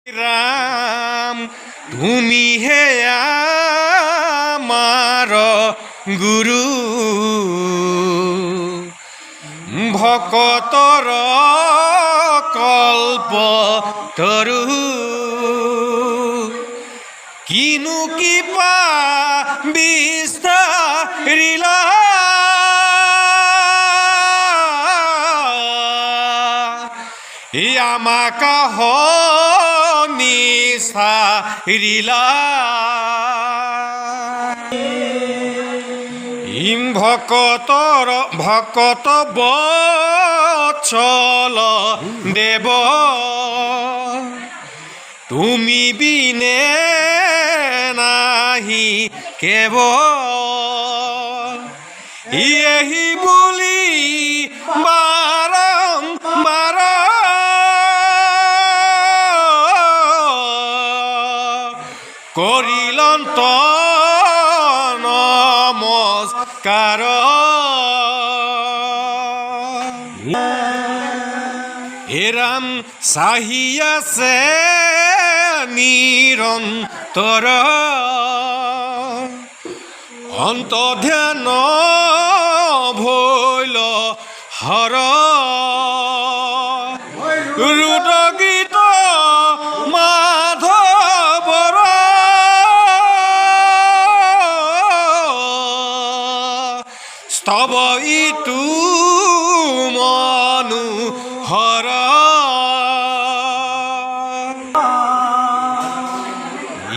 রাম তুমি হে আমার গুরু ভকতর কল্প তরু কিনু কিপা বিস্তারিলা আমাকা নিসারিলা ভকত বৎসল দেব তুমি বিনে নাহি কেব এহি বুলি বারংবার করিলন্ত নমস্কার এরাম সাহিয়াছে নিরন্তর অন্তর্ধ্যান ভৈল হর রুদগীত মাধবর স্তব ইতু মনোহর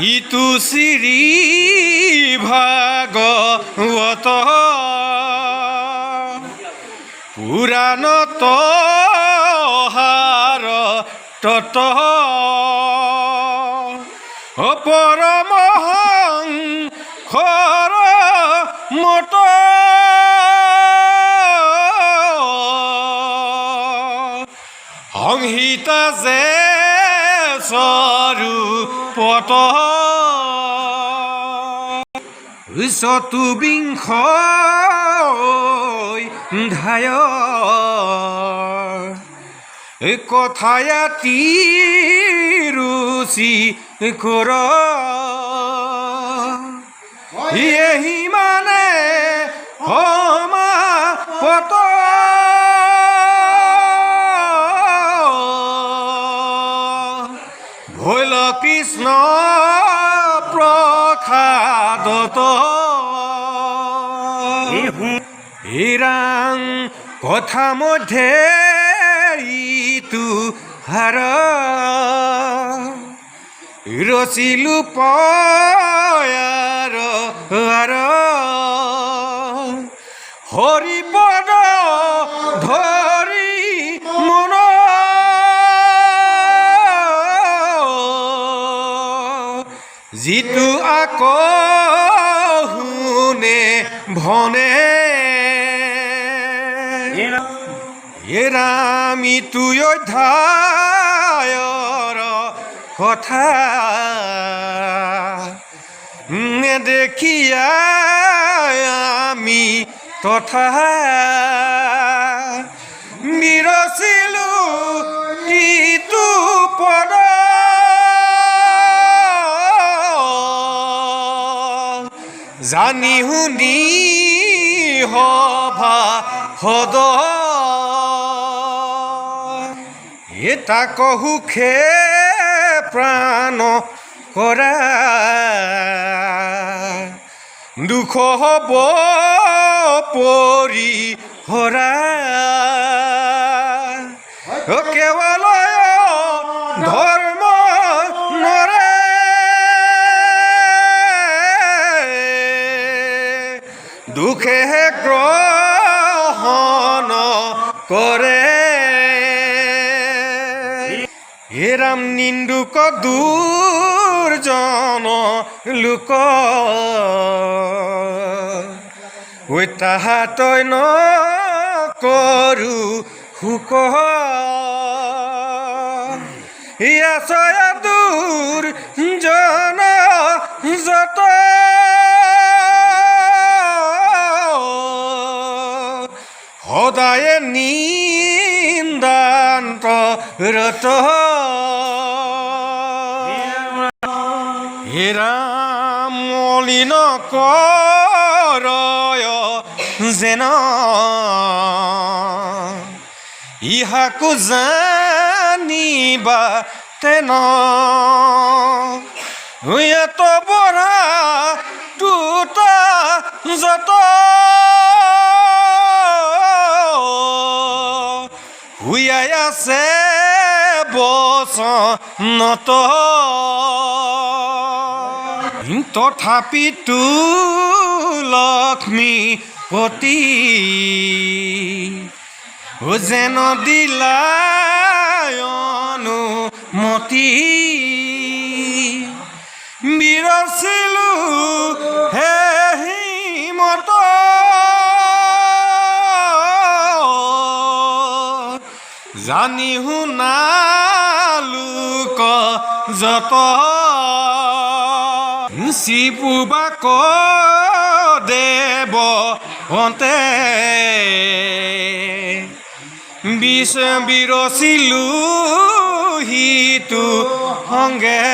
ইতু শ্রী ভাগবত পুরাণত হার তত পরমহংসর মত সংহিতা যে স্বরূপত চতুবিংশ ধায় কথায়াতি ৰুচি কৰ এহি মানে সমাপত ভৈল কৃষ্ণ প্ৰসাদত হিৰাং কথা মধ্যে ইতু হাৰ ৰচিলু পয়াৰ হৰিপদ ধৰি মন যিটো শুনে ভনে এৰাম ইতু অধ্যায়ৰ কথা নেদেখিয়া আমি তথা বিৰচিলো ইতু পদ জানি শুনি সভা সদ তাক সুখে প্ৰাণ কৰা দুখ হব পৰিহৰা কেৱল ধৰ্ম নৰে দুখে গ্ৰহণ কৰে এৰাম নিন্দুক দুৰ্জন লোক তাহাতই নকৰো সুখ আছয় দুৰ্জন যত সদায়ে নিন্দান্ত ৰত হেৰাম মলিন কৰয় যেন ইহাকো জানিবা তেন ইয়াত বঢ়া দুটা যত হুয়াই আছে বচনত তথাপিতো লক্ষ্মীপতি যেন দিলাই অনুমতি বিৰচিলো হে হিমত জানি শুনালোক যত শিপুবাক দেৱ হন্তে বিৰচিলো সিটো সংগে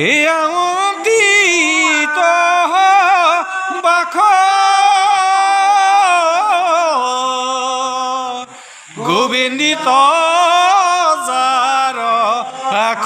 এয়া অতীত বাখ গোবিন্দিত যাৰ আখ